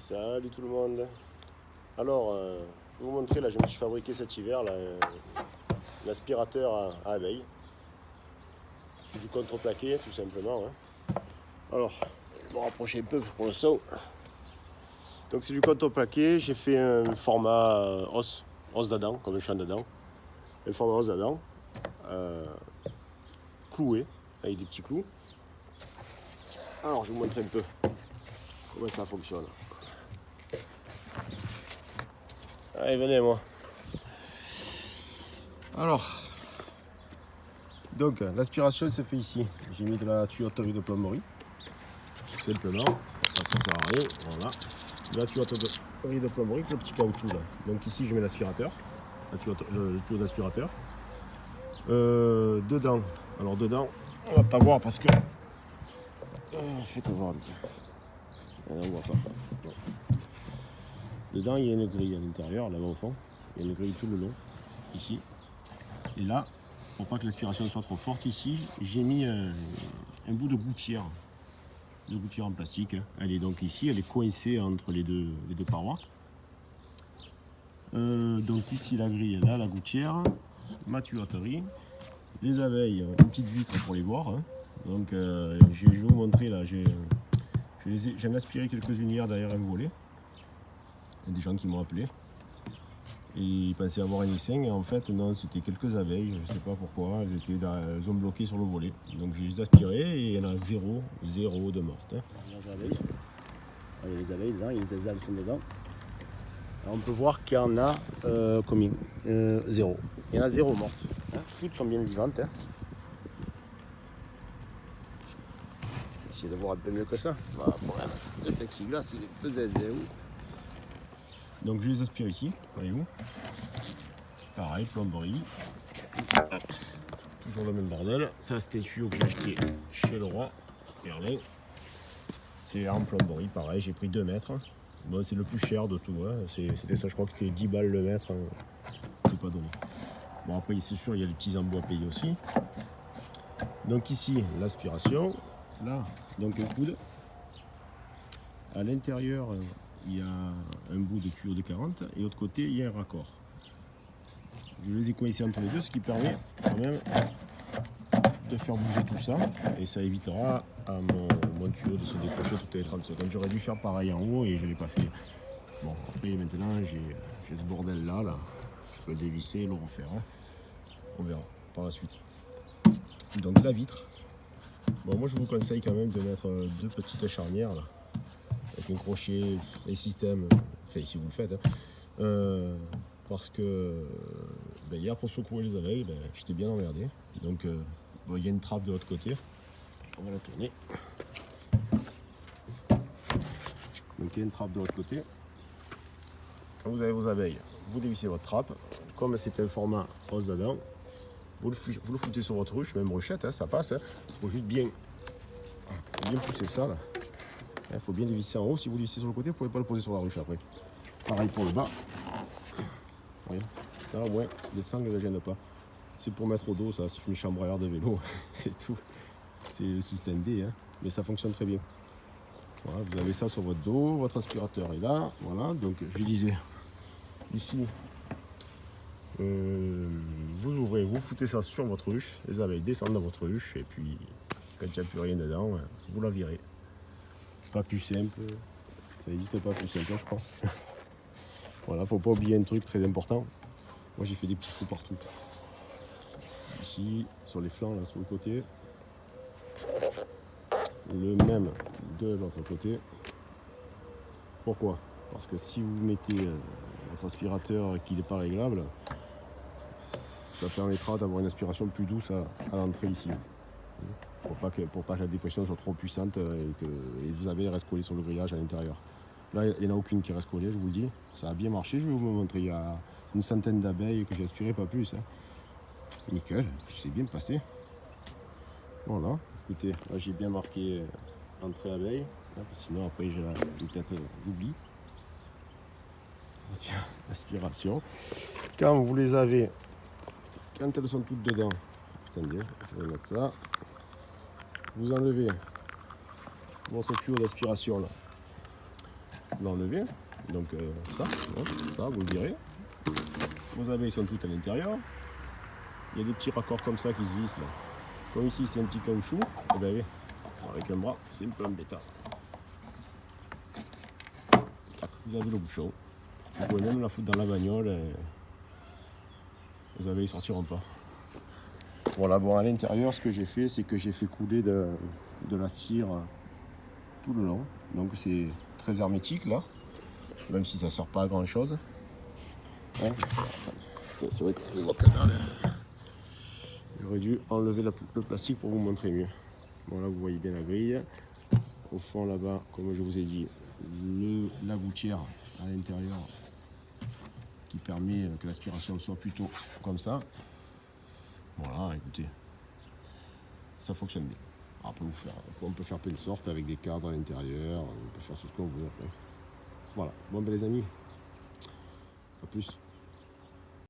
Salut tout le monde. Alors, je vais vous montrer, là, je me suis fabriqué cet hiver là, un aspirateur à abeilles. C'est du contreplaqué, tout simplement. Hein. Alors, je vais me rapprocher un peu pour le son. Donc, c'est du contreplaqué. J'ai fait un format os d'Adam, comme un champ d'Adam. Un format os d'Adam, cloué, avec des petits clous. Alors, je vais vous montrer un peu comment ça fonctionne. Allez, venez, moi. Alors, donc l'aspiration se fait ici. J'ai mis de la tuyauterie de plomberie, tout simplement. Ça sert à rien. Voilà. De la tuyauterie de plomberie, le petit caoutchouc là. Donc ici, je mets l'aspirateur, le tuyau d'aspirateur. Dedans, alors dedans, on va pas voir parce que. Faites voir. On voit pas. Bon. Dedans, il y a une grille à l'intérieur, là-bas au fond. Il y a une grille tout le long, ici. Et là, pour pas que l'aspiration soit trop forte ici, j'ai mis un bout de gouttière en plastique. Elle est donc ici, elle est coincée entre les deux parois. Donc ici la grille, là la gouttière, ma tuyauterie, les abeilles, une petite vitre pour les voir. Hein. Donc je vais vous montrer là, j'en ai aspiré quelques-unes hier derrière un volet. Il y a des gens qui m'ont appelé. Et ils pensaient avoir un essaim et en fait non, c'était quelques abeilles, je ne sais pas pourquoi, elles ont bloqué sur le volet. Donc j'ai les aspirées et il y en a zéro de mortes. Hein. Les abeilles dedans, les ailes sont dedans. Alors on peut voir qu'il y en a combien zéro. Il y en a zéro mortes. Hein. Toutes sont bien vivantes. Hein. Essayez de voir un peu mieux que ça. Voilà, le plexiglas il est peut-être zéro. Donc je les aspire ici, voyez-vous. Pareil, plomberie. Toujours le même bordel. Ça, c'était le tuyau que j'ai acheté chez Leroy Merlin. C'est en plomberie, pareil, j'ai pris 2 mètres. Bon, c'est le plus cher de tout. Hein. C'était ça, je crois que c'était 10 balles le mètre. Hein. C'est pas donné. Bon, après, c'est sûr, il y a les petits embouts à payer aussi. Donc ici, l'aspiration. Là, donc un coude. À l'intérieur, il y a un bout de tuyau de 40 et de l'autre côté, il y a un raccord. Je les ai coincés entre les deux, ce qui permet quand même de faire bouger tout ça et ça évitera à mon tuyau de se décrocher toutes les 30 secondes. J'aurais dû faire pareil en haut et je ne l'ai pas fait. Bon, après maintenant j'ai ce bordel là, je peux le dévisser et le refaire. Hein. On verra par la suite. Donc la vitre. Bon, moi je vous conseille quand même de mettre 2 petites charnières là, avec un crochet et système, enfin si vous le faites. Hein. Parce que hier pour secouer les abeilles, j'étais bien emmerdé. Donc bon, il y a une trappe de l'autre côté. On va la tourner. Donc il y a une trappe de l'autre côté. Quand vous avez vos abeilles, vous dévissez votre trappe. Comme c'est un format os d'Adam, vous le foutez sur votre ruche, même ruchette, hein, ça passe. Il faut juste bien pousser ça. Il faut bien dévisser en haut. Si vous dévissez sur le côté, vous ne pouvez pas le poser sur la ruche après. Pareil pour le bas. Oui. Ça, ouais, les sangles ne gênent pas. C'est pour mettre au dos, ça, c'est une chambre à air de vélo, c'est tout. C'est le système D, hein. Mais ça fonctionne très bien. Voilà, vous avez ça sur votre dos, votre aspirateur est là, voilà. Donc je disais, ici, vous ouvrez, vous foutez ça sur votre ruche, les abeilles descendent dans votre ruche, et puis quand il n'y a plus rien dedans, vous la virez. Pas plus simple, ça n'existe pas plus simple, je crois. Voilà, faut pas oublier un truc très important. Moi j'ai fait des petits trous partout. Ici, sur les flancs, là, sur le côté. Le même de l'autre côté. Pourquoi? Parce que si vous mettez votre aspirateur qui n'est pas réglable, ça permettra d'avoir une aspiration plus douce à l'entrée ici. Pour pas que la dépression soit trop puissante et que les abeilles restent collées sur le grillage à l'intérieur. Là, il n'y en a aucune qui reste collée, je vous le dis. Ça a bien marché, je vais vous montrer. Il y a une centaine d'abeilles que j'ai aspirées, pas plus. Hein. Nickel, c'est bien passé. Voilà, écoutez, là j'ai bien marqué entrée abeille. Sinon, après, j'ai peut-être j'oublie. Aspiration. Quand vous les avez, quand elles sont toutes dedans, attendez, je vais mettre ça. Vous enlevez votre tuyau d'aspiration là. l'enlever. Donc ça, vous le verrez. Vos abeilles sont toutes à l'intérieur. Il y a des petits raccords comme ça qui se vissent là. Comme ici c'est un petit caoutchouc, et bien, avec un bras, c'est un peu embêtant. Vous avez le bouchon. Vous pouvez même la foutre dans la bagnole et les abeilles ne sortiront pas. Voilà, bon, à l'intérieur, ce que j'ai fait, c'est que j'ai fait couler de la cire tout le long. Donc c'est très hermétique là, même si ça ne sert pas à grand chose. Hein, c'est vrai qu'on ne voit que dalle. J'aurais dû enlever le plastique pour vous montrer mieux. Bon, là vous voyez bien la grille. Au fond là-bas, comme je vous ai dit, la gouttière à l'intérieur qui permet que l'aspiration soit plutôt comme ça. Voilà, écoutez, ça fonctionne bien. Après, on peut faire plein de sortes avec des cadres à l'intérieur, on peut faire tout ce qu'on veut après. Voilà, bon ben les amis, à plus.